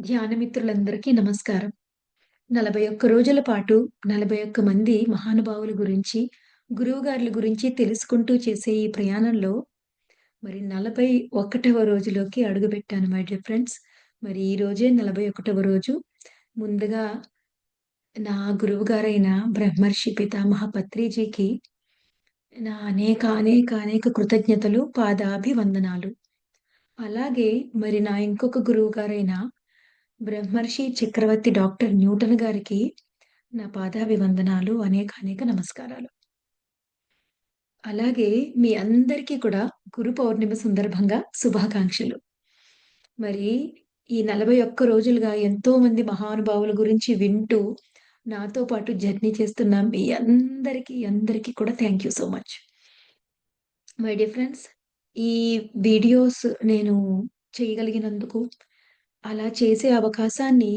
ధ్యానమిత్రులందరికీ నమస్కారం. 41 రోజుల పాటు 41 మంది మహానుభావుల గురించి, గురువుగార్ల గురించి తెలుసుకుంటూ చేసే ఈ ప్రయాణంలో మరి 41వ రోజులోకి అడుగుపెట్టాను మై డియర్ ఫ్రెండ్స్. మరి ఈ రోజే 41వ రోజు. ముందుగా నా గురువుగారైన బ్రహ్మర్షి పితామహ పత్రిజీకి నా అనేక కృతజ్ఞతలు, పాదాభివందనాలు. అలాగే మరి నా ఇంకొక గురువుగారైన బ్రహ్మర్షి చక్రవర్తి డాక్టర్ న్యూటన్ గారికి నా పాదాభివందనాలు, అనేక నమస్కారాలు. అలాగే మీ అందరికీ కూడా గురు పౌర్ణమి సందర్భంగా శుభాకాంక్షలు. మరి ఈ 41 రోజులుగా ఎంతోమంది మహానుభావుల గురించి వింటూ, నాతో పాటు జర్నీ చేస్తున్న మీ అందరికీ కూడా thank you so much. My dear friends, ఈ వీడియోస్ నేను చేయగలిగినందుకు, అలా చేసే అవకాశాన్ని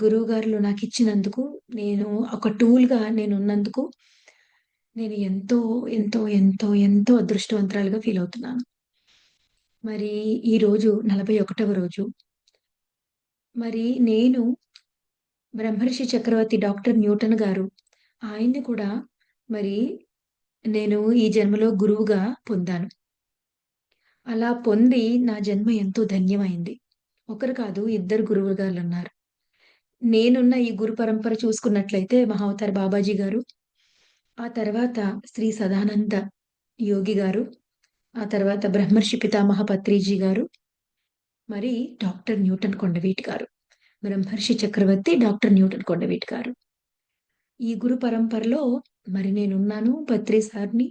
గురువుగారులు నాకిచ్చినందుకు, నేను ఒక టూల్‌గా నేనున్నందుకు, నేను ఎంతో అదృష్టవంతురాలుగా ఫీలవుతున్నాను. మరి ఈరోజు 41వ రోజు. మరి నేను బ్రహ్మర్షి చక్రవర్తి డాక్టర్ న్యూటన్ గారు, ఆయన్ని కూడా మరి నేను ఈ జన్మలో గురువుగా పొందాను. అలా పొంది నా జన్మ ఎంతో ధన్యమైంది. ఒకరు కాదు, ఇద్దరు గురువుగారులున్నారు. నేనున్న ఈ గురు పరంపర చూసుకున్నట్లయితే మహావతార్ బాబాజీ గారు, ఆ తర్వాత శ్రీ సదానంద యోగి గారు, ఆ తర్వాత బ్రహ్మర్షి పితామహ పత్రిజీ గారు, మరి డాక్టర్ న్యూటన్ కొండవీటి గారు. బ్రహ్మర్షి చక్రవర్తి డాక్టర్ న్యూటన్ కొండవీటి గారు. ఈ గురు పరంపరలో మరి నేనున్నాను. పత్రి సార్‌ని,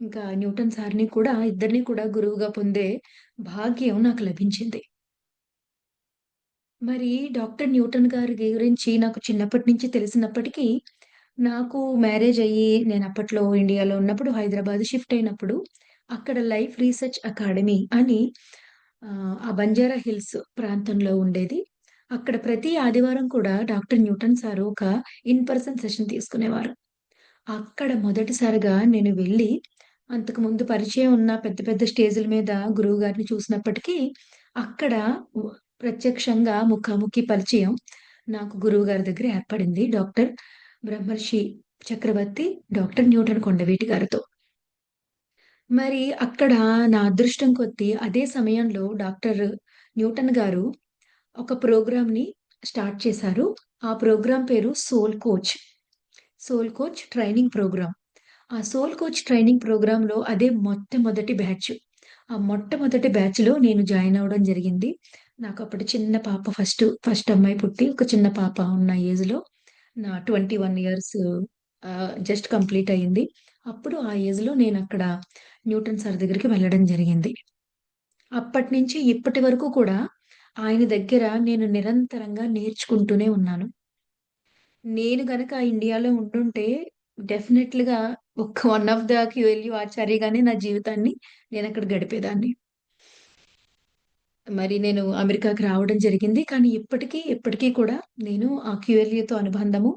ఇంకా న్యూటన్ సార్‌ని కూడా, ఇద్దరిని కూడా గురువుగా పొందే భాగ్యం నాకు లభించింది. మరి డాక్టర్ న్యూటన్ గారి గురించి నాకు చిన్నప్పటి నుంచి తెలిసినప్పటికీ, నాకు మ్యారేజ్ అయ్యి నేనప్పట్లో ఇండియాలో ఉన్నప్పుడు హైదరాబాద్ షిఫ్ట్ అయినప్పుడు, అక్కడ లైఫ్ రీసెర్చ్ అకాడమీ అని ఆ బంజారా హిల్స్ ప్రాంతంలో ఉండేది. అక్కడ ప్రతి ఆదివారం కూడా డాక్టర్ న్యూటన్ సారు ఒక ఇన్ పర్సన్ సెషన్ తీసుకునేవారు. అక్కడ మొదటిసారిగా నేను వెళ్ళి, అంతకుముందు పరిచయం ఉన్న పెద్ద పెద్ద స్టేజుల మీద గురువుగారిని చూసినప్పటికీ, అక్కడ వ ప్రత్యక్షంగా ముఖాముఖి పరిచయం నాకు గురువుగారి దగ్గర ఏర్పడింది. డాక్టర్ బ్రహ్మర్షి చక్రవర్తి, డాక్టర్ న్యూటన్ కొండవీటి గారితో. మరి అక్కడ నా అదృష్టం కొద్దీ అదే సమయంలో డాక్టర్ న్యూటన్ గారు ఒక ప్రోగ్రామ్‌ని స్టార్ట్ చేశారు. ఆ ప్రోగ్రామ్ పేరు soul coach. Soul coach training programme. ఆ సోల్ కోచ్ ట్రైనింగ్ ప్రోగ్రామ్‌లో అదే మొట్టమొదటి బ్యాచ్. ఆ మొట్టమొదటి బ్యాచ్‌లో నేను జాయిన్ అవ్వడం జరిగింది. నాకప్పుడు చిన్న పాప ఫస్ట్ అమ్మాయి పుట్టి, ఒక చిన్న పాప ఉన్న ఏజ్‌లో నా 21 ఇయర్స్ జస్ట్ కంప్లీట్ అయింది. అప్పుడు ఆ ఏజ్‌లో నేనక్కడ న్యూటన్ సార్ దగ్గరికి వెళ్ళడం జరిగింది. అప్పటినుంచి ఇప్పటి వరకు కూడా ఆయన దగ్గర నేను నిరంతరంగా నేర్చుకుంటూనే ఉన్నాను. నేను గనక ఇండియాలో ఉండుంటే డెఫినెట్‌లీగా ఒక వన్ ఆఫ్ ద క్యూఎల్‌యూ ఆచార్యగానే నా జీవితాన్ని నేనక్కడ గడిపేదాన్ని. మరి నేను అమెరికాకి రావడం జరిగింది. కానీ ఎప్పటికీ కూడా నేను ఆ క్యూఎల్‌యూతో అనుబంధము,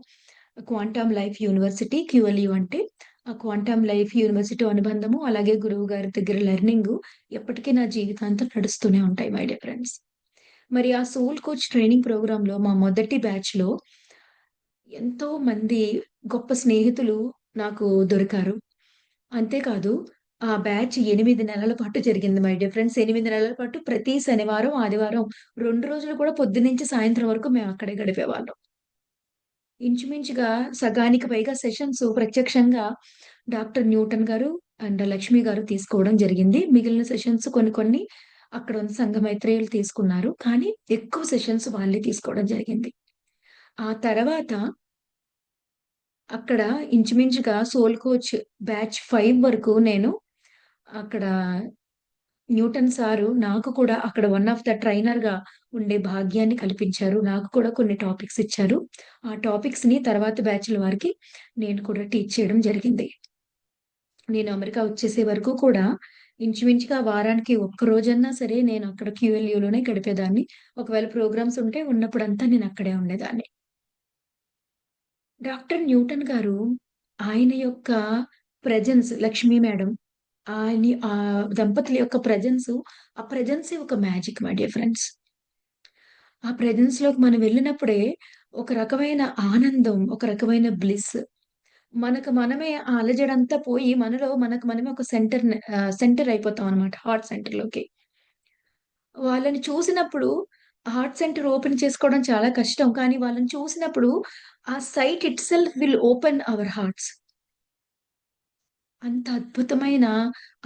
క్వాంటమ్ లైఫ్ యూనివర్సిటీ క్యూఎల్‌యూ అంటే, ఆ క్వాంటమ్ లైఫ్ యూనివర్సిటీ అనుబంధము, అలాగే గురువుగారి దగ్గర లెర్నింగు ఎప్పటికీ నా జీవితాంతం నడుస్తూనే ఉంటాయి మై డియర్ ఫ్రెండ్స్. మరి ఆ సోల్ కోచ్ ట్రైనింగ్ ప్రోగ్రామ్‌లో మా మొదటి బ్యాచ్‌లో ఎంతో మంది గొప్ప స్నేహితులు నాకు దొరికారు. అంతేకాదు, ఆ బ్యాచ్ 8 నెలల పాటు జరిగింది మై డియర్ ఫ్రెండ్స్. 8 నెలల పాటు ప్రతి శనివారం, ఆదివారం 2 రోజులు కూడా పొద్దున్నుంచి సాయంత్రం వరకు మేమక్కడే గడిపేవాళ్ళం. ఇంచుమించుగా సగానికి పైగా సెషన్స్ ప్రత్యక్షంగా డాక్టర్ న్యూటన్ గారు అండ్ లక్ష్మి గారు తీసుకోవడం జరిగింది. మిగిలిన సెషన్స్ కొన్ని అక్కడున్న సంఘమైత్రేయులు తీసుకున్నారు. కానీ ఎక్కువ సెషన్స్ వాళ్ళే తీసుకోవడం జరిగింది. ఆ తర్వాత అక్కడ ఇంచుమించుగా సోల్ కోచ్ బ్యాచ్ 5 వరకు నేను అక్కడ న్యూటన్ సారు నాకు కూడా అక్కడ వన్ ఆఫ్ ద ట్రైనర్‌గా ఉండే భాగ్యాన్ని కల్పించారు. నాకు కూడా కొన్ని టాపిక్స్ ఇచ్చారు. ఆ టాపిక్స్‌ని తర్వాత బ్యాచ్‌ల వారికి నేను కూడా టీచ్ చేయడం జరిగింది. నేను అమెరికా వచ్చేసే వరకు కూడా ఇంచుమించుగా వారానికి ఒక్క రోజన్నా సరే నేను అక్కడ క్యూఎల్‌యూలోనే గడిపేదాన్ని. ఒకవేళ ప్రోగ్రామ్స్ ఉంటే ఉన్నప్పుడంతా నేను అక్కడే ఉండేదాన్ని. డాక్టర్ న్యూటన్ గారు ఆయన యొక్క ప్రెజెన్స్ లక్ష్మీ మేడం దంపతుల యొక్క ప్రెజెన్సు, ఆ ప్రెజెన్సే ఒక మ్యాజిక్ మై డియర్ ఫ్రెండ్స్. ఆ ప్రెజెన్స్‌లోకి మనం వెళ్ళినప్పుడే ఒక రకమైన ఆనందం, ఒక రకమైన బ్లిస్. మనకు మనమే ఆ అలజడంతా పోయి మనలో మనకు మనమే ఒక సెంటర్ అయిపోతాం అన్నమాట. హార్ట్ సెంటర్‌లోకి. వాళ్ళని చూసినప్పుడు హార్ట్ సెంటర్ ఓపెన్ చేసుకోవడం చాలా కష్టం. కానీ వాళ్ళని చూసినప్పుడు ఆ sight itself will open our hearts. అంత అద్భుతమైన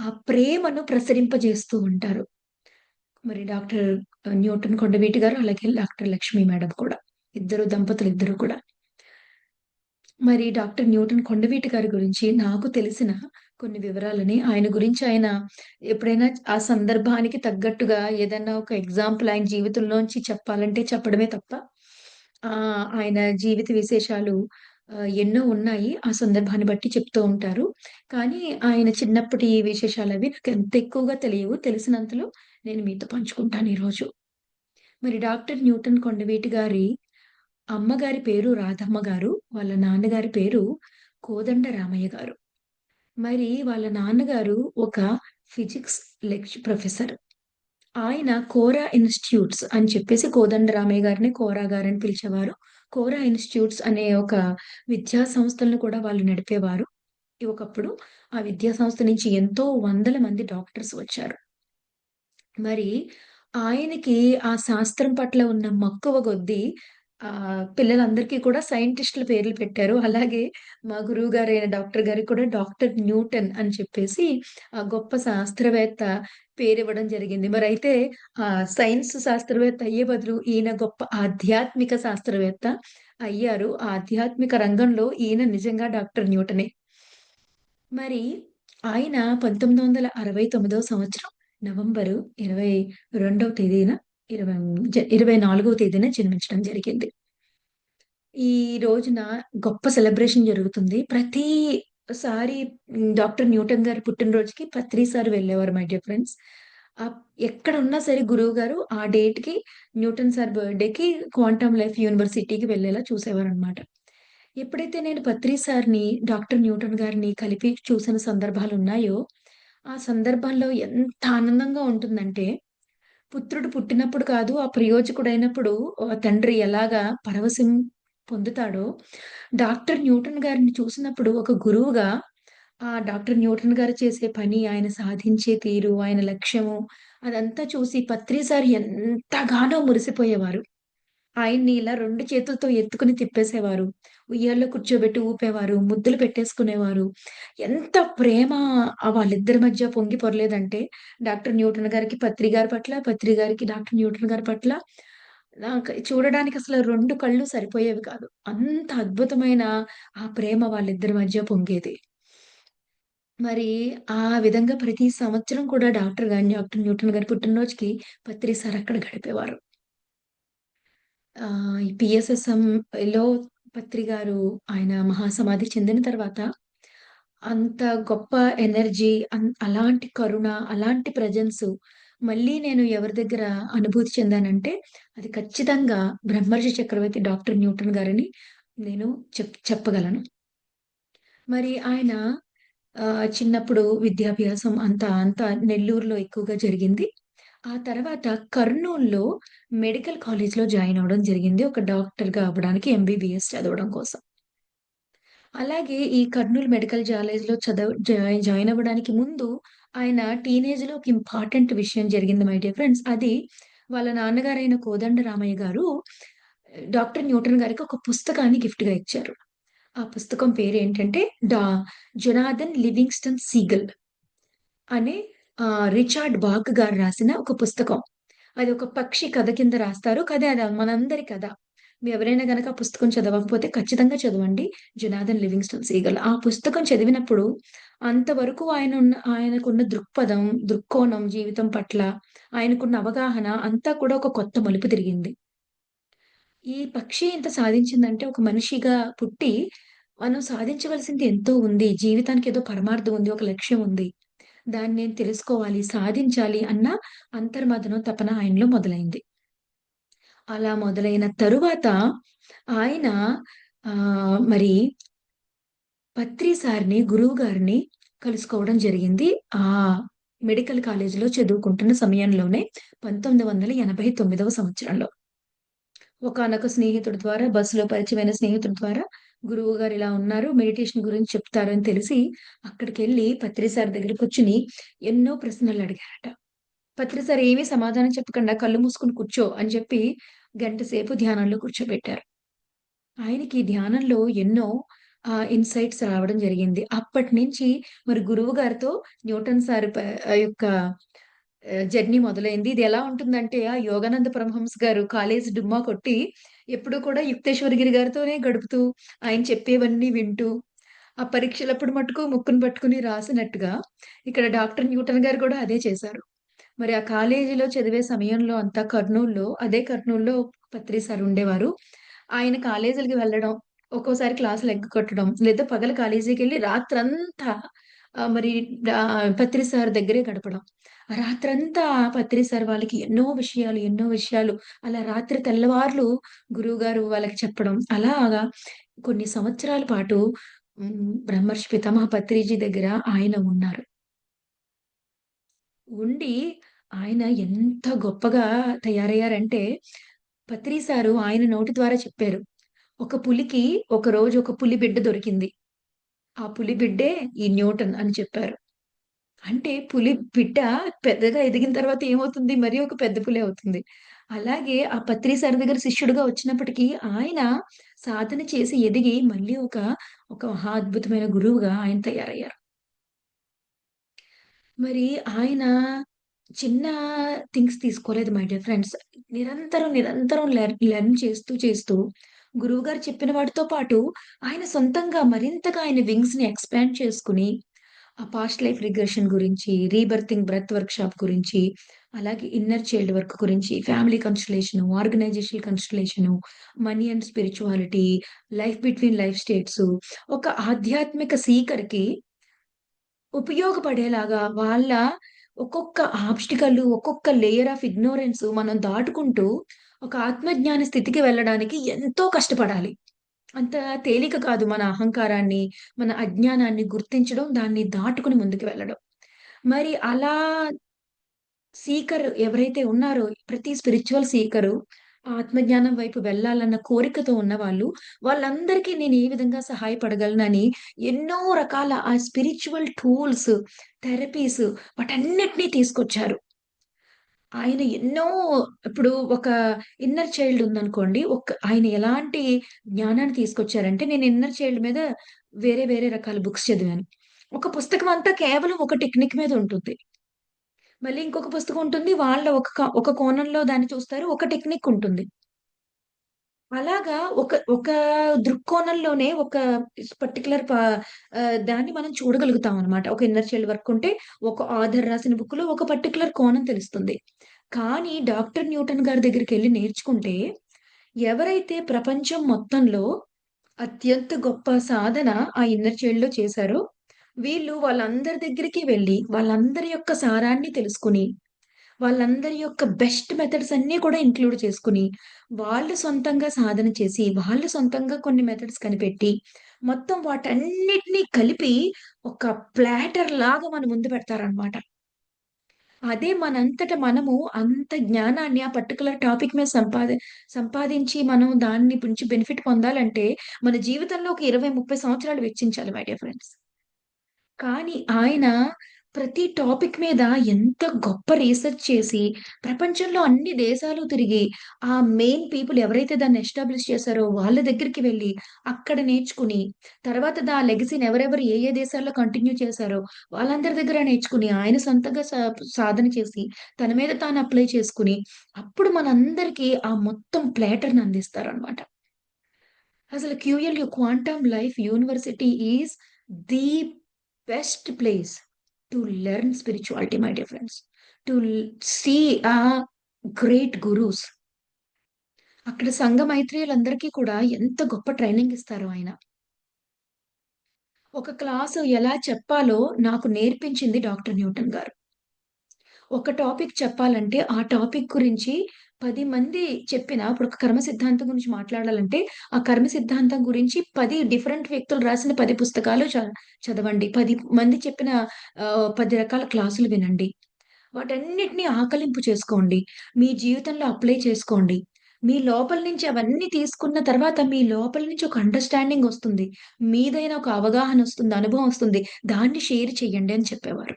ఆ ప్రేమను ప్రసరింపజేస్తూ ఉంటారు. మరి డాక్టర్ న్యూటన్ కొండవీటి గారు, అలాగే డాక్టర్ లక్ష్మి మేడం కూడా. దంపతులిద్దరూ కూడా. మరి డాక్టర్ న్యూటన్ కొండవీటి గారి గురించి నాకు తెలిసిన కొన్ని వివరాలని, ఆయన గురించి ఆయన ఎప్పుడైనా ఆ సందర్భానికి తగ్గట్టుగా ఏదన్నా ఒక ఎగ్జాంపుల్ ఆయన జీవితంలోంచి చెప్పాలంటే చెప్పడమే తప్ప, ఆయన జీవిత విశేషాలు ఎన్నో ఉన్నాయి. ఆ సందర్భాన్ని బట్టి చెప్తూ ఉంటారు. కానీ ఆయన చిన్నప్పటి విశేషాలవి నాకంత ఎక్కువగా తెలియవు. తెలిసినంతలో నేను మీతో పంచుకుంటాను ఈరోజు. మరి డాక్టర్ న్యూటన్ కొండవీటి గారి అమ్మగారి పేరు రాధమ్మ గారు. వాళ్ళ నాన్నగారి పేరు కోదండ రామయ్య గారు. మరి వాళ్ళ నాన్నగారు ఒక ఫిజిక్స్ ప్రొఫెసర్. ఆయన కోరా ఇన్‌స్టిట్యూట్స్ అని చెప్పేసి కోదండరామయ్య గారిని కోరా గారని పిలిచేవారు. కోరా ఇన్‌స్టిట్యూట్స్ అనే ఒక విద్యా సంస్థలను కూడా వాళ్ళు నడిపేవారు. ఒకప్పుడు ఆ విద్యా సంస్థ నుంచి ఎంతో వందల మంది డాక్టర్స్ వచ్చారు. మరి ఆయనకి ఆ శాస్త్రం పట్ల ఉన్న మక్కువ కొద్దీ పిల్లలందరికీ కూడా సైంటిస్ట్‌ల పేర్లు పెట్టారు. అలాగే మా గురువుగారైన డాక్టర్ గారికి కూడా డాక్టర్ న్యూటన్ అని చెప్పేసి ఆ గొప్ప శాస్త్రవేత్త పేరివ్వడం జరిగింది. మరైతే సైన్స్ శాస్త్రవేత్త అయ్యే బదులు ఈయన గొప్ప ఆధ్యాత్మిక శాస్త్రవేత్త అయ్యారు. ఆ ఆధ్యాత్మిక రంగంలో ఈయన నిజంగా డాక్టర్ న్యూటనే. మరి ఆయన 1969 సంవత్సరం నవంబరు 22వ తేదీన 24వ తేదీన జన్మించడం జరిగింది. ఈ రోజున గొప్ప సెలబ్రేషన్ జరుగుతుంది. ప్రతిసారి డాక్టర్ న్యూటన్ గారి పుట్టినరోజుకి ప్రతిసారి వెళ్ళేవారు మై డియర్ ఫ్రెండ్స్. ఆహ్, ఎక్కడున్నా సరే గురువుగారు ఆ డేట్‌కి న్యూటన్ సార్ బర్త్‌డేకి క్వాంటమ్ లైఫ్ యూనివర్సిటీకి వెళ్ళేలా చూసేవారనమాట. ఎప్పుడైతే నేను పత్రి సార్‌ని, డాక్టర్ న్యూటన్ గారిని కలిపి చూసిన సందర్భాలున్నాయో, ఆ సందర్భంలో ఎంత ఆనందంగా ఉంటుందంటే, పుత్రుడు పుట్టినప్పుడు కాదు, ఆ ప్రయోజకుడైనప్పుడు తండ్రి ఎలాగా పరవశం పొందుతాడో, డాక్టర్ న్యూటన్ గారిని చూసినప్పుడు ఒక గురువుగా, ఆ డాక్టర్ న్యూటన్ గారు చేసే పని, ఆయన సాధించే తీరు, ఆయన లక్ష్యము అదంతా చూసి పత్రి సార్ ఎంతగానో మురిసిపోయేవారు. ఆయన్ని ఇలా 2 చేతులతో ఎత్తుకొని తిప్పేసేవారు. ఉయ్యాల్లో కూర్చోబెట్టి ఊపేవారు. ముద్దులు పెట్టేసుకునేవారు. ఎంత ప్రేమ వాళ్ళిద్దరి మధ్య పొంగి పొరలేదంటే, డాక్టర్ న్యూటన్ గారికి పత్రి గారి పట్ల, పత్రి గారికి డాక్టర్ న్యూటన్ గారి పట్ల నాకు చూడడానికి అసలు 2 కళ్ళు సరిపోయేవి కాదు. అంత అద్భుతమైన ఆ ప్రేమ వాళ్ళిద్దరి మధ్య పొంగేది. మరి ఆ విధంగా ప్రతి సంవత్సరం కూడా డాక్టర్ న్యూటన్ గారి పుట్టినరోజుకి పత్రి సార్ అక్కడ గడిపేవారు. ఈ PSSMలో పత్రి గారు ఆయన మహాసమాధి చెందిన తర్వాత అంత గొప్ప ఎనర్జీ అలాంటి కరుణ, అలాంటి ప్రెజెన్సు మళ్ళీ నేను ఎవరి దగ్గర అనుభూతి చెందానంటే అది ఖచ్చితంగా బ్రహ్మర్షి చక్రవర్తి డాక్టర్ న్యూటన్ గారని నేను చెప్పగలను. మరి ఆయన చిన్నప్పుడు విద్యాభ్యాసం అంతా నెల్లూరులో ఎక్కువగా జరిగింది. ఆ తర్వాత కర్నూల్‌లో మెడికల్ కాలేజ్‌లో జాయిన్ అవ్వడం జరిగింది. ఒక డాక్టర్‌గా అవ్వడానికి ఎంబీబీఎస్ చదవడం కోసం. అలాగే ఈ కర్నూల్ మెడికల్ కాలేజ్‌లో జాయిన్ అవ్వడానికి ముందు ఆయన టీనేజ్‌లో ఒక ఇంపార్టెంట్ విషయం జరిగింది మై డియర్ ఫ్రెండ్స్. అది వాళ్ళ నాన్నగారైన కోదండ రామయ్య గారు డాక్టర్ న్యూటన్ గారికి ఒక పుస్తకాన్ని గిఫ్ట్‌గా ఇచ్చారు. ఆ పుస్తకం పేరేంటంటే డా 'జొనాథన్ లివింగ్స్టన్ సీగల్' అనే రిచార్డ్ బాక్ గారు రాసిన ఒక పుస్తకం. అది ఒక పక్షి కథ కింద రాస్తారు. అది మనందరి కథ. ఎవరైనా గనక ఆ పుస్తకం చదవకపోతే ఖచ్చితంగా చదవండి. 'Jonathan Livingston Seagull.' ఆ పుస్తకం చదివినప్పుడు అంతవరకు ఆయనకున్న దృక్పథం, దృక్కోణం జీవితం పట్ల ఆయనకున్న అవగాహన అంతా కూడా ఒక కొత్త మలుపు తిరిగింది. ఈ పక్షి ఇంత సాధించిందంటే ఒక మనిషిగా పుట్టి మనం సాధించవలసింది ఎంతో ఉంది. జీవితానికి ఏదో పరమార్థం ఉంది. ఒక లక్ష్యం ఉంది. దాన్ని నేను తెలుసుకోవాలి, సాధించాలి అన్న అంతర్మథనం, తపన ఆయనలో మొదలైంది. అలా మొదలైన తరువాత ఆయన మరి పత్రి సార్‌ని, గురువుగారిని కలుసుకోవడం జరిగింది. మెడికల్ కాలేజ్‌లో చదువుకుంటున్న సమయంలోనే 1989వ సంవత్సరంలో. ఒకానొక స్నేహితుడి ద్వారా బస్సులో పరిచయమైన స్నేహితుడి ద్వారా గురువుగారు ఇలా ఉన్నారు. మెడిటేషన్ గురించి చెప్తారని తెలిసి అక్కడికెళ్ళి పత్రి సార్ దగ్గర కూర్చొని ఎన్నో ప్రశ్నలడిగారట. పత్రి సార్ ఏమీ సమాధానం చెప్పకుండా కళ్ళు మూసుకొని కూర్చో అని చెప్పి గంట సేపు ధ్యానంలో కూర్చోబెట్టారు. ఆయనకి ధ్యానంలో ఎన్నో ఇన్‌సైట్స్ రావడం జరిగింది. అప్పటినుంచి మరి గురువుగారితో న్యూటన్ సార్ యొక్క జర్నీ మొదలైంది. ఇది ఎలా ఉంటుందంటే, యోగానంద పరమహంస గారు కాలేజీ డుమ్మా కొట్టి, ఎప్పుడు కూడా యుక్తేశ్వరగిరి గారితోనే గడుపుతూ, ఆయన చెప్పేవన్నీ వింటూ, ఆ పరీక్షలప్పుడు మట్టుకు ముక్కును పట్టుకొని రాసినట్టుగా, ఇక్కడ డాక్టర్ న్యూటన్ గారు కూడా అదే చేశారు. మరి ఆ కాలేజీలో చదివే సమయంలో అంతా కర్నూల్‌లో, అదే కర్నూల్‌లో పత్రి సార్ ఉండేవారు. ఆయన కాలేజీలకి వెళ్ళడం, ఒక్కోసారి క్లాసులు ఎగ్గొట్టడం, లేదా పగలు కాలేజీకెళ్ళి రాత్రంతా మరి పత్రి సార్ దగ్గరే గడపడం. రాత్రంతా పత్రి సార్ వాళ్ళకి ఎన్నో విషయాలు అలా రాత్రి తెల్లవార్లు గురువుగారు వాళ్ళకి చెప్పడం. అలాగా కొన్ని సంవత్సరాల పాటు బ్రహ్మర్షి పితామహ పత్రిజీ దగ్గర ఆయన ఉన్నారు. ఉండి ఆయన ఎంత గొప్పగా తయారయ్యారంటే, పత్రి సారు ఆయన నోటి ద్వారా చెప్పారు. ఒక పులికి ఒకరోజు ఒక పులి బిడ్డ దొరికింది. ఆ పులి బిడ్డే ఈ న్యూటన్ అని చెప్పారు. అంటే పులి బిడ్డ పెద్దగా ఎదిగిన తర్వాత ఏమవుతుంది? మరి ఒక పెద్ద పులి అవుతుంది. అలాగే ఆ పత్రి సార్ దగ్గర శిష్యుడిగా వచ్చినప్పటికీ ఆయన సాధన చేసి ఎదిగి మళ్ళీ ఒక మహా అద్భుతమైన గురువుగా ఆయన తయారయ్యారు. మరి ఆయన చిన్న థింగ్స్ తీసుకోలేదు మై డియర్ ఫ్రెండ్స్. నిరంతరం లెర్న్ చేస్తూ గురువుగారు చెప్పిన వాటితో పాటు ఆయన సొంతంగా మరింతగా ఆయన వింగ్స్‌ని ఎక్స్‌పాండ్ చేసుకొని ఆ పాస్ట్ లైఫ్ రిగ్రెషన్ గురించి, రీబర్తింగ్ బ్రెత్ వర్క్‌షాప్ గురించి, అలాగే ఇన్నర్ చైల్డ్ వర్క్ గురించి, family constellation, organisational constellation, money and spirituality, life between life states, ఒక ఆధ్యాత్మిక సీకర్‌కి ఉపయోగపడేలాగా వాళ్ళ ఒక్కొక్క ఆబ్స్టికల్, ఒక్కొక్క లేయర్ ఆఫ్ ఇగ్నోరెన్స్ మనం దాటుకుంటూ ఒక ఆత్మజ్ఞాన స్థితికి వెళ్ళడానికి ఎంతో కష్టపడాలి. అంత తేలిక కాదు మన అహంకారాన్ని, మన అజ్ఞానాన్ని గుర్తించడం, దాన్ని దాటుకొని ముందుకు వెళ్ళడం. మరి అలా సీకర్ ఎవరైతే ఉన్నారో ప్రతి స్పిరిచ్యువల్ సీకరు ఆత్మజ్ఞానం వైపు వెళ్ళాలన్న కోరికతో ఉన్నవాళ్ళు, వాళ్ళందరికీ నేను ఏ విధంగా సహాయపడగలనని ఎన్నో రకాల ఆ స్పిరిచ్యువల్ టూల్స్, థెరపీస్ వాటన్నిటిని తీసుకొచ్చారు. ఆయన ఎన్నో ఇప్పుడు ఒక ఇన్నర్ చైల్డ్ ఉందనుకోండి. ఆయన ఎలాంటి జ్ఞానాన్ని తీసుకొచ్చారంటే, నేను ఇన్నర్ చైల్డ్ మీద వేరే రకాల బుక్స్ చదివాను. ఒక పుస్తకం అంతా కేవలం ఒక టెక్నిక్ మీద ఉంటుంది. మళ్ళీ ఇంకొక పుస్తకం ఉంటుంది. వాళ్ళ ఒక కోణంలో దాన్ని చూస్తారు. ఒక టెక్నిక్ ఉంటుంది. అలాగా ఒక దృక్కోణంలోనే ఒక పర్టిక్యులర్ దాన్ని మనం చూడగలుగుతామనమాట. ఒక ఇన్నర్ చైల్డ్ వర్క్ ఉంటే, ఒక ఆథర్ రాసిన బుక్‌లో ఒక పర్టిక్యులర్ కోణం తెలుస్తుంది. కానీ డాక్టర్ న్యూటన్ గారి దగ్గరికెళ్లి నేర్చుకుంటే, ఎవరైతే ప్రపంచం మొత్తంలో అత్యంత గొప్ప సాధన ఆ ఇన్నర్ చైల్డ్‌లో చేశారో, వీళ్ళు వాళ్ళందరి దగ్గరికి వెళ్లి, వాళ్ళందరి యొక్క సారాన్ని తెలుసుకొని వాళ్ళందరి యొక్క బెస్ట్ మెథడ్స్ అన్నీ కూడా ఇంక్లూడ్ చేసుకొని, వాళ్ళు సొంతంగా సాధన చేసి, వాళ్ళు సొంతంగా కొన్ని మెథడ్స్ కనిపెట్టి, మొత్తం వాటన్నిటిని కలిపి ఒక ప్లాటర్ లాగా మన ముందు పెడతారనమాట. అదే మనంతట మనము అంత జ్ఞానాన్ని ఆ పర్టిక్యులర్ టాపిక్ మీద సంపాదించి మనం దాన్ని నుంచి బెనిఫిట్ పొందాలంటే, మన జీవితంలో ఒక 20, 30 సంవత్సరాలు వెచ్చించాలి మై డియర్ ఫ్రెండ్స్. కానీ ఆయన ప్రతి టాపిక్ మీద ఎంత గొప్ప రిసర్చ్ చేసి, ప్రపంచంలో అన్ని దేశాలు తిరిగి, ఆ మెయిన్ పీపుల్ ఎవరైతే దాన్ని ఎస్టాబ్లిష్ చేశారో వాళ్ళ దగ్గరికి వెళ్లి, అక్కడ నేర్చుకుని, తర్వాత లెగసీని ఎవరెవరు ఏ దేశాల్లో కంటిన్యూ చేశారో వాళ్ళందరి దగ్గర నేర్చుకుని, ఆయన సొంతంగా సాధన చేసి, తన మీద తాను అప్లై చేసుకొని, అప్పుడు మనందరికీ ఆ మొత్తం ప్లాటర్‌ని అందిస్తారనమాట. అసలు QLU quantum life university is the best place to learn spirituality my dear friends. To see great gurus. అక్కడ సంఘ మైత్రేయులందరికీ కూడా ఎంత గొప్ప ట్రైనింగ్ ఇస్తారో ఆయన. ఒక క్లాసు ఎలా చెప్పాలో నాకు నేర్పించింది డాక్టర్ న్యూటన్ గారు. ఒక టాపిక్ చెప్పాలంటే, ఆ టాపిక్ గురించి 10 మంది ఇప్పుడు ఒక కర్మ సిద్ధాంతం గురించి మాట్లాడాలంటే, ఆ కర్మ సిద్ధాంతం గురించి 10 డిఫరెంట్ వ్యక్తులు రాసిన 10 పుస్తకాలు చదవండి. 10 మంది చెప్పిన 10 రకాల క్లాసులు వినండి. వాటన్నిటిని ఆకలింపు చేసుకోండి. మీ జీవితంలో అప్లై చేసుకోండి. మీ లోపల నుంచి అవన్నీ తీసుకున్న తర్వాత మీ లోపల నుంచి ఒక అండర్‌స్టాండింగ్ ఒస్తుంది. మీదైన ఒక అవగాహనొస్తుంది, అనుభవం ఒస్తుంది. దాన్ని షేర్ చేయండి అని చెప్పేవారు.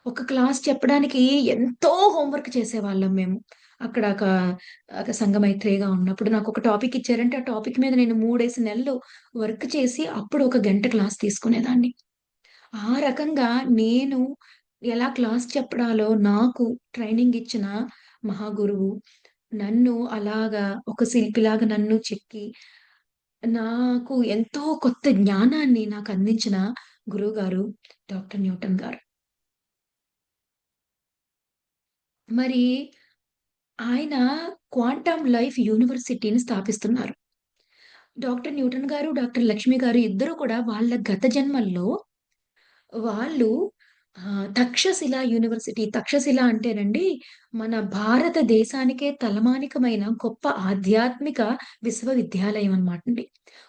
ఒక క్లాస్ చెప్పడానికి ఎంతో హోంవర్క్ చేసేవాళ్ళం మేము. అక్కడ సంఘమైత్రేయిగా ఉన్నప్పుడు నాకొక టాపిక్ ఇచ్చారంటే, ఆ టాపిక్ మీద నేను 3 నెలలు వర్క్ చేసి అప్పుడు ఒక గంట క్లాస్ తీసుకునేదాన్ని. ఆ రకంగా నేను ఎలా క్లాస్ చెప్పడాలో నాకు ట్రైనింగ్ ఇచ్చిన మహాగురువు, నన్ను అలాగా ఒక శిల్పిలాగా నన్ను చెక్కి, నాకు ఎంతో కొత్త జ్ఞానాన్ని నాకందించిన గురువుగారు డాక్టర్ న్యూటన్ గారు. మరి ఆయన క్వాంటమ్ లైఫ్ యూనివర్సిటీని స్థాపిస్తున్నారు. డాక్టర్ న్యూటన్ గారు, డాక్టర్ లక్ష్మి గారు ఇద్దరు కూడా వాళ్ళ గత జన్మల్లో వాళ్ళు తక్షశిల యూనివర్సిటీ తక్షశిల అంటేనండి మన భారతదేశానికే తలమానికమైన గొప్ప ఆధ్యాత్మిక విశ్వవిద్యాలయం అన్నమాటండి.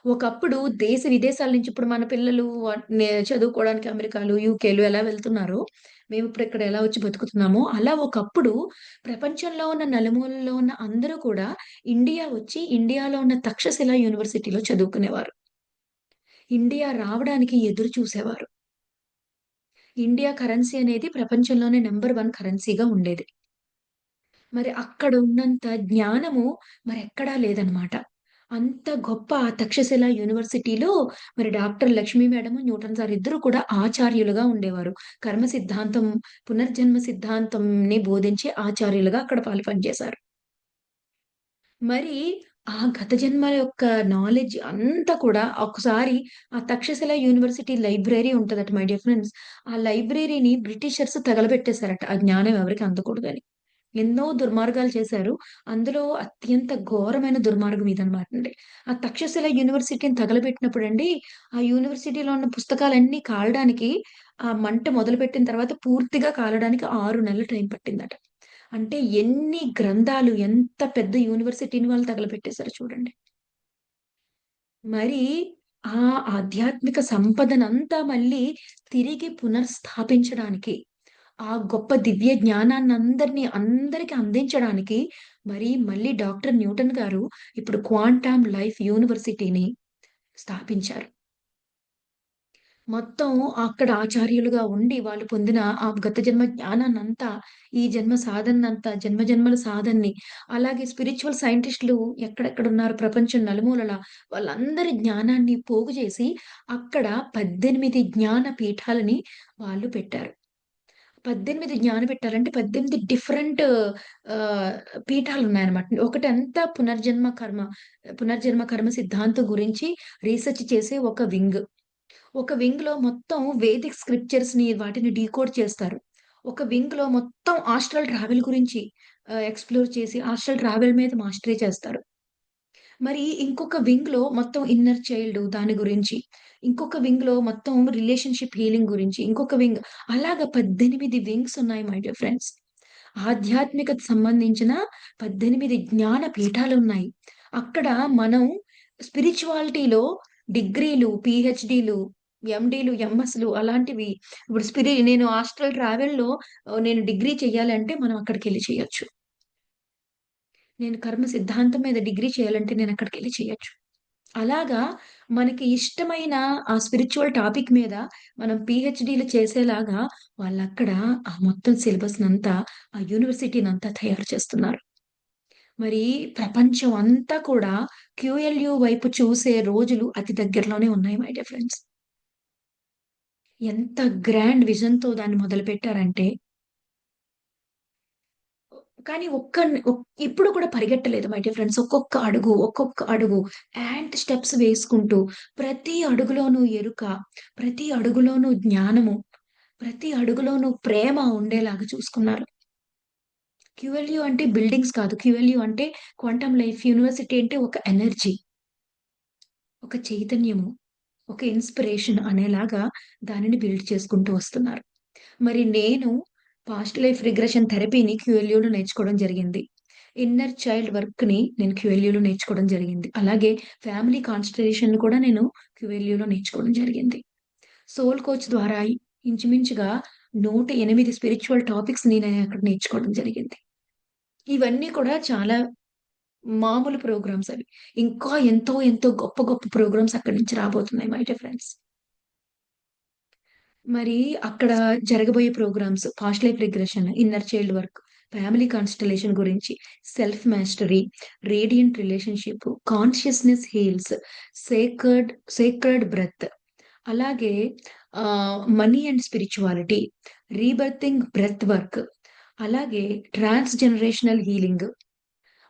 ఒకప్పుడు దేశ విదేశాల నుంచి ఇప్పుడు మన పిల్లలు చదువుకోవడానికి అమెరికాలు, యూకేలు ఎలా వెళ్తున్నారో, మేమిప్పుడు ఇక్కడ ఎలా వచ్చి బతుకుతున్నామో, అలా ఒకప్పుడు ప్రపంచంలో ఉన్న నలుమూలల్లో ఉన్న అందరూ కూడా ఇండియా వచ్చి, ఇండియాలో ఉన్న తక్షశిల యూనివర్సిటీలో చదువుకునేవారు. ఇండియా రావడానికి ఎదురు చూసేవారు. ఇండియా కరెన్సీ అనేది ప్రపంచంలోనే నంబర్ 1 కరెన్సీగా ఉండేది. మరి అక్కడ ఉన్నంత జ్ఞానము మరెక్కడా లేదనమాట. అంత గొప్ప ఆ తక్షశిల యూనివర్సిటీలో మరి doctor Lakshmi madam, Newton sir ఇద్దరు కూడా ఆచార్యులుగా ఉండేవారు. కర్మ సిద్ధాంతం, పునర్జన్మ సిద్ధాంతంని బోధించే ఆచార్యులుగా అక్కడ వాళ్ళు పనిచేశారు. మరి ఆ గత జన్మల యొక్క నాలెడ్జ్ అంతా కూడా ఒకసారి ఆ తక్షశిల యూనివర్సిటీ లైబ్రరీ ఉంటదట మై డియర్ ఫ్రెండ్స్. ఆ లైబ్రరీని బ్రిటిషర్స్ తగలబెట్టేసారట. ఆ జ్ఞానం ఎవరికీ అందకూడదని. ఎన్నో దుర్మార్గాలు చేశారు. అందులో అత్యంత ఘోరమైన దుర్మార్గం ఇదనమాటండి. ఆ తక్షశిల యూనివర్సిటీని తగలబెట్టినప్పుడండి, ఆ యూనివర్సిటీలో ఉన్న పుస్తకాలన్నీ కాలడానికి ఆ మంట మొదలుపెట్టిన తర్వాత పూర్తిగా కాలడానికి 6 నెలలు టైం పట్టిందట. అంటే ఎన్ని గ్రంథాలు, ఎంత పెద్ద యూనివర్సిటీని వాళ్ళు తగలబెట్టేసారో చూడండి. మరి ఆ ఆధ్యాత్మిక సంపదనంతా మళ్ళీ తిరిగి పునర్స్థాపించడానికి, ఆ గొప్ప దివ్య అందరికి అందించడానికి మరి మళ్ళీ డాక్టర్ న్యూటన్ గారు ఇప్పుడు క్వాంటమ్ లైఫ్ యూనివర్సిటీని స్థాపించారు. మొత్తం అక్కడ ఆచార్యులుగా ఉండి వాళ్ళు పొందిన ఆ గత జన్మ జ్ఞానాన్నంతా, ఈ జన్మ సాధననంతా, జన్మజన్మల సాధనని, అలాగే స్పిరిచ్యువల్ సైంటిస్టులు ఎక్కడెక్కడున్నారు ప్రపంచం నలుమూలలా వాళ్ళందరి జ్ఞానాన్ని పోగు చేసి అక్కడ 18 జ్ఞాన పీఠాలని వాళ్ళు పెట్టారు. 18 జ్ఞానపీఠాలంటే 18 డిఫరెంట్ ఆహ్, పీఠాలున్నాయన్నమాట. ఒకటంతా పునర్జన్మ కర్మ సిద్ధాంతం గురించి రీసెర్చ్ చేసే ఒక వింగ్. ఒక వింగ్‌లో మొత్తం వేదిక్ స్క్రిప్చర్స్‌ని వాటిని డీకోడ్ చేస్తారు. ఒక వింగ్‌లో మొత్తం ఆస్ట్రల్ ట్రావెల్ గురించి ఎక్స్‌ప్లోర్ చేసి ఆస్ట్రల్ ట్రావెల్ మీద మాస్టరీ చేస్తారు. మరి ఇంకొక వింగ్‌లో మొత్తం ఇన్నర్ చైల్డ్ దాని గురించి, ఇంకొక వింగ్‌లో మొత్తం రిలేషన్‌షిప్ హీలింగ్ గురించి, ఇంకొక వింగ్ అలాగా 18 వింగ్స్ ఉన్నాయి మై డియర్ ఫ్రెండ్స్. ఆధ్యాత్మికత సంబంధించిన 18 జ్ఞాన పీఠాలున్నాయి. అక్కడ మనం స్పిరిచువాలిటీలో డిగ్రీలు, పీహెచ్‌డీలు, ఎండీలు, ఎంఎస్‌లు అలాంటివి ఇప్పుడు నేను ఆస్ట్రల్ ట్రావెల్‌లో నేను డిగ్రీ చేయాలంటే మనం అక్కడికెళ్లి చేయొచ్చు. నేను కర్మ సిద్ధాంతం మీద డిగ్రీ చేయాలంటే నేనక్కడికెళ్లి చేయొచ్చు. అలాగా మనకి ఇష్టమైన ఆ స్పిరిచ్యువల్ టాపిక్ మీద మనం పీహెచ్‌డీలు చేసేలాగా వాళ్ళక్కడ ఆ మొత్తం సిలబస్‌నంతా, ఆ యూనివర్సిటీనంతా తయారు చేస్తున్నారు. మరి ప్రపంచం అంతా కూడా క్యూఎల్యూ వైపు చూసే రోజులు అతి దగ్గరలోనే ఉన్నాయి మై డియర్ ఫ్రెండ్స్. ఎంత గ్రాండ్ విజన్‌తో దాన్ని మొదలుపెట్టారంటే కానీ ఇప్పుడు కూడా పరిగెట్టలేదు మై డియర్ ఫ్రెండ్స్. ఒక్కొక్క అడుగు యాంట్ స్టెప్స్ వేసుకుంటూ, ప్రతి అడుగులోనూ ఎరుక, ప్రతి అడుగులోనూ జ్ఞానము, ప్రతి అడుగులోనూ ప్రేమ ఉండేలాగా చూసుకున్నారు. క్యూఎల్యూ అంటే బిల్డింగ్స్ కాదు. క్యూఎల్యూ అంటే క్వాంటమ్ లైఫ్ యూనివర్సిటీ అంటే ఒక ఎనర్జీ, ఒక చైతన్యము, ఒక ఇన్‌స్పిరేషన్ అనేలాగా దానిని బిల్డ్ చేసుకుంటూ వస్తున్నారు. మరి నేను పాస్ట్ లైఫ్ రిగ్రెషన్ థెరపీని క్యూఎల్యూలో నేర్చుకోవడం జరిగింది. ఇన్నర్ చైల్డ్ వర్క్‌ని నేను క్యూఎల్యూలో నేర్చుకోవడం జరిగింది. అలాగే ఫ్యామిలీ కాన్స్టలేషన్‌ని కూడా నేను క్యూఎల్యూలో నేర్చుకోవడం జరిగింది. సోల్ కోచ్ ద్వారా ఇంచుమించుగా 108 స్పిరిచ్యువల్ టాపిక్స్‌ని నేను అక్కడ నేర్చుకోవడం జరిగింది. ఇవన్నీ కూడా చాలా మామూలు ప్రోగ్రామ్స్ అవి. ఇంకా ఎంతో ఎంతో గొప్ప గొప్ప ప్రోగ్రామ్స్ అక్కడి నుంచి రాబోతున్నాయి మై డియర్ ఫ్రెండ్స్. మరి అక్కడ జరగబోయే programmes past life regression, inner child work, family constellation గురించి, self mastery, radiant relationship, consciousness heals, sacred sacred breath, అలాగే money and spirituality, rebirthing breath work, అలాగే transgenerational healing,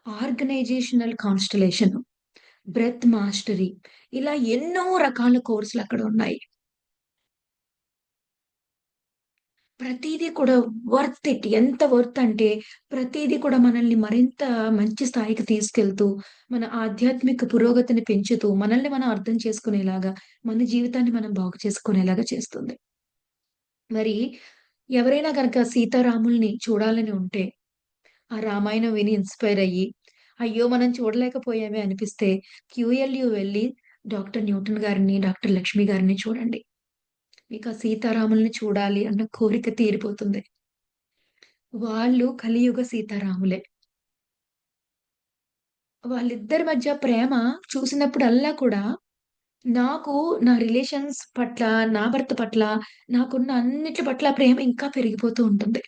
organisational constellation, breath mastery, ఇలా ఎన్నో రకాల కోర్సులు అక్కడ ఉన్నాయి. ప్రతీదీ కూడా వర్త్ ఇట్. ఎంత వర్త్ అంటే ప్రతీదీ కూడా మనల్ని మరింత మంచి స్థాయికి తీసుకెళ్తూ, మన ఆధ్యాత్మిక పురోగతిని పెంచుతూ, మనల్ని మనం అర్థం చేసుకునేలాగా, మన జీవితాన్ని మనం బాగు చేసుకునేలాగా చేస్తుంది. మరి ఎవరైనా గనక సీతారాముల్ని చూడాలని ఉంటే, ఆ రామాయణం విని ఇన్‌స్పైర్ అయ్యి, అయ్యో! మనం చూడలేకపోయామే అనిపిస్తే క్యూఎల్‌యూ వెళ్లి డాక్టర్ న్యూటన్ గారిని, డాక్టర్ లక్ష్మి గారిని చూడండి. మీకు ఆ సీతారాముల్ని చూడాలి అన్న కోరిక తీరిపోతుంది. వాళ్ళు కలియుగ సీతారాములే. వాళ్ళిద్దరి మధ్య ప్రేమ చూసినప్పుడల్లా కూడా నాకు నా రిలేషన్స్ పట్ల, నా భర్త పట్ల, నాకున్న అన్నిట్లి పట్ల ప్రేమ ఇంకా పెరిగిపోతూ ఉంటుంది.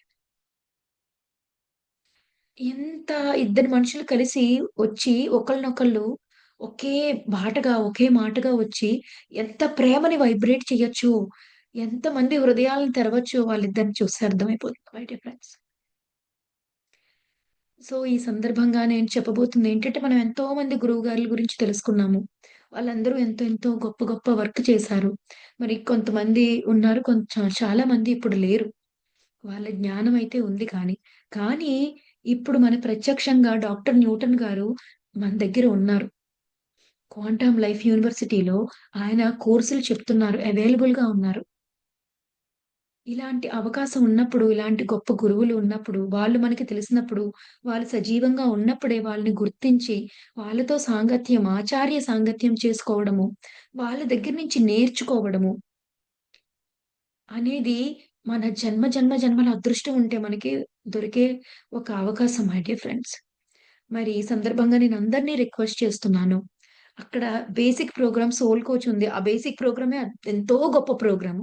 ఎంత ఇద్దరు మనుషులు కలిసి వచ్చి ఒకళ్ళనొకళ్ళు ఒకే బాటగా, ఒకే మాటగా వచ్చి ఎంత ప్రేమని వైబ్రేట్ చేయొచ్చు, ఎంతమంది హృదయాలను తెరవచ్చో వాళ్ళిద్దరిని చూస్తే అర్థమైపోతుంది మై డియర్ ఫ్రెండ్స్. సో, ఈ సందర్భంగా నేను చెప్పబోతుందేంటంటే, మనం ఎంతో మంది గురువుగార్ల గురించి తెలుసుకున్నాము. వాళ్ళందరూ ఎంతో ఎంతో గొప్ప గొప్ప వర్క్ చేశారు. మరి కొంతమంది ఉన్నారు. చాలా మంది ఇప్పుడు లేరు. వాళ్ళ జ్ఞానం అయితే ఉంది కానీ. కానీ ఇప్పుడు మన ప్రత్యక్షంగా డాక్టర్ న్యూటన్ గారు మన దగ్గర ఉన్నారు. క్వాంటమ్ లైఫ్ యూనివర్సిటీలో ఆయన కోర్సులు చెప్తున్నారు. అవైలబుల్‌గా ఉన్నారు. ఇలాంటి అవకాశం ఉన్నప్పుడు, ఇలాంటి గొప్ప గురువులు ఉన్నప్పుడు, వాళ్ళు మనకి తెలిసినప్పుడు, వాళ్ళు సజీవంగా ఉన్నప్పుడే వాళ్ళని గుర్తించి, వాళ్ళతో సాంగత్యం, ఆచార్య సాంగత్యం చేసుకోవడము, వాళ్ళ దగ్గర నుంచి నేర్చుకోవడము అనేది మన జన్మ జన్మ జన్మల అదృష్టం ఉంటే మనకి దొరికే ఒక అవకాశం మై డియర్ ఫ్రెండ్స్. మరి ఈ సందర్భంగా నేను అందరిని రిక్వెస్ట్ చేస్తున్నాను. అక్కడ బేసిక్ ప్రోగ్రామ్ సోల్ కోచ్ ఉంది. ఆ బేసిక్ ప్రోగ్రామే ఎంతో గొప్ప ప్రోగ్రామ్.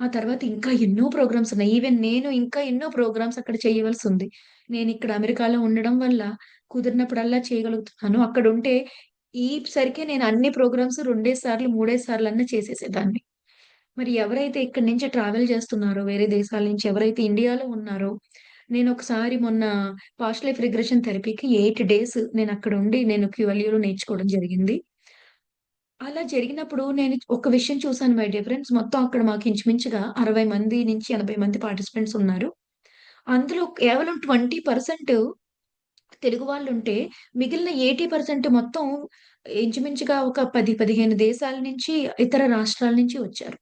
ఆ తర్వాత ఇంకా ఎన్నో ప్రోగ్రామ్స్ ఉన్నాయి. ఈవెన్ నేను ఇంకా ఎన్నో ప్రోగ్రామ్స్ అక్కడ చేయవలసుంది. నేనిక్కడ అమెరికాలో ఉండడం వల్ల కుదిరినప్పుడల్లా చేయగలుగుతున్నాను. అక్కడుంటే ఈ సరికే నేను అన్ని ప్రోగ్రామ్స్ రెండేసి సార్లు, మూడేసి సార్లన్నా చేసేసేదాన్ని. మరి ఎవరైతే ఇక్కడి నుంచి ట్రావెల్ చేస్తున్నారో వేరే దేశాల నుంచి ఎవరైతే ఇండియాలో ఉన్నారో, నేనొకసారి మొన్న పాస్ట్ లైఫ్ రిగ్రెషన్ థెరపీకి 8 డేస్ నేనక్కడుండి నేను క్యూఎల్ఈలో నేర్చుకోవడం జరిగింది. అలా జరిగినప్పుడు నేను ఒక విషయం చూసాను మై డియర్ ఫ్రెండ్స్. మొత్తం అక్కడ మాకు ఇంచుమించుగా 60 మంది నుంచి 80 మంది పార్టిసిపెంట్స్ ఉన్నారు. అందులో కేవలం 20% తెలుగు వాళ్ళుంటే, మిగిలిన 80% మొత్తం ఇంచుమించుగా ఒక 10, 15 దేశాల నుంచి, ఇతర రాష్ట్రాల నుంచి వచ్చారు.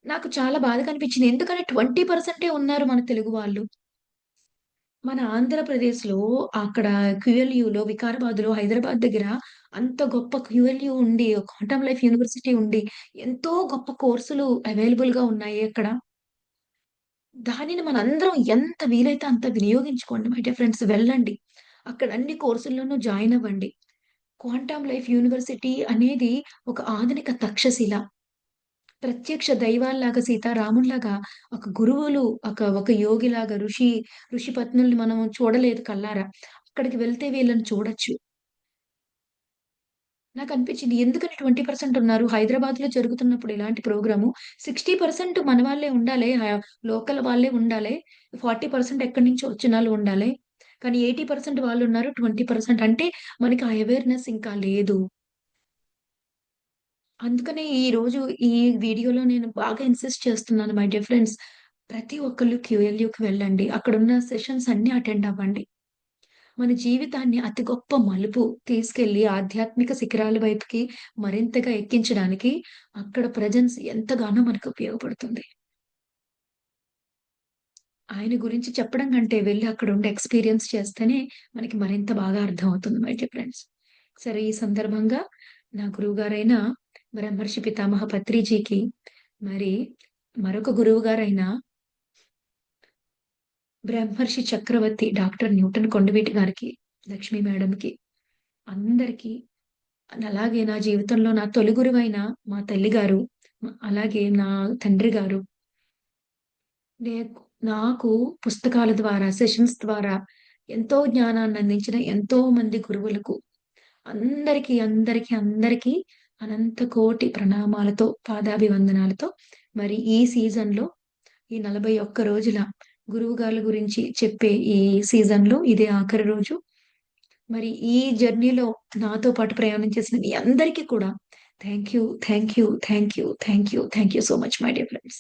నాకు చాలా బాధగా అనిపించింది. ఎందుకని 20% ఉన్నారు మన తెలుగు వాళ్ళు. మన ఆంధ్రప్రదేశ్‌లో అక్కడ క్యూఎల్యూలో వికారాబాద్‌లో, హైదరాబాద్ దగ్గర అంత గొప్ప క్యూఎల్యూ ఉండి, క్వాంటమ్ లైఫ్ యూనివర్సిటీ ఉండి, ఎంతో గొప్ప కోర్సులు అవైలబుల్‌గా ఉన్నాయి అక్కడ. దానిని మనందరం ఎంత వీలైతే అంత వినియోగించుకోండి మై డియర్ ఫ్రెండ్స్. వెళ్ళండి. అక్కడ అన్ని కోర్సుల్లోనూ జాయిన్ అవ్వండి. క్వాంటమ్ లైఫ్ యూనివర్సిటీ అనేది ఒక ఆధునిక తక్షశిల. ప్రత్యక్ష దైవాల్లాగా సీతారాముల్లాగా ఒక గురువులు ఒక యోగిలాగా ఋషి పత్నుల్ని మనం చూడలేదు కళ్ళారా. అక్కడికి వెళ్తే వీళ్ళని చూడొచ్చు. నాకనిపించింది ఎందుకని 20% ఉన్నారు? హైదరాబాద్‌లో జరుగుతున్నప్పుడు ఇలాంటి ప్రోగ్రాము 60% మన వాళ్ళే ఉండాలే. లోకల్ వాళ్ళే ఉండాలే. 40% ఎక్కడి నుంచో వచ్చినోళ్ళు ఉండాలే. కానీ 80% వాళ్ళున్నారు. 20% అంటే మనకి ఆ అవేర్‌నెస్ ఇంకా లేదు. అందుకనే ఈరోజు ఈ వీడియోలో నేను బాగా ఇన్సిస్ట్ చేస్తున్నాను మై డియర్ ఫ్రెండ్స్. ప్రతి ఒక్కళ్ళు క్యూఎల్యూకి వెళ్ళండి. అక్కడున్న సెషన్స్ అన్నీ అటెండ్ అవ్వండి. మన జీవితాన్ని అతి గొప్ప మలుపు తీసుకెళ్ళి ఆధ్యాత్మిక శిఖరాల వైపుకి మరింతగా ఎక్కించడానికి అక్కడ ప్రెజెన్స్ ఎంతగానో మనకు ఉపయోగపడుతుంది. ఆయన గురించి చెప్పడం కంటే వెళ్లి అక్కడుండి ఎక్స్‌పీరియన్స్ చేస్తేనే మనకి మరింత బాగా అర్థమవుతుంది మై డియర్ ఫ్రెండ్స్. సరే ఈ సందర్భంగా నా గురువుగారైన బ్రహ్మర్షి పితామహ పత్రిజీకి మరి మరొక గురువుగారైన బ్రహ్మర్షి చక్రవర్తి డాక్టర్ న్యూటన్ కొండవీటి గారికి లక్ష్మి మేడంకి, అందరికీ అలాగే నా జీవితంలో నా తొలి గురువైన మా తల్లిగారు, అలాగే నా తండ్రి గారు, నేకు నాకు పుస్తకాల ద్వారా, సెషన్స్ ద్వారా ఎంతో జ్ఞానాన్ని అందించిన ఎంతో మంది గురువులకు అందరికీ అనంత కోటి ప్రణామాలతో, పాదాభివందనాలతో మరి ఈ సీజన్‌లో ఈ 41 రోజుల గురువుగార్ల గురించి చెప్పే ఈ సీజన్‌లో ఇదే ఆఖరి రోజు. మరి ఈ జర్నీలో నాతో పాటు ప్రయాణం చేసిన మీ అందరికీ కూడా thank you so much my dear friends.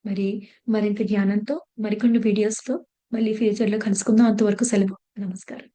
మరి మరింత జ్ఞానంతో, మరికొన్ని వీడియోస్‌తో మళ్ళీ ఫ్యూచర్‌లో కలుసుకుందాం. అంతవరకు సెలవు. నమస్కారం.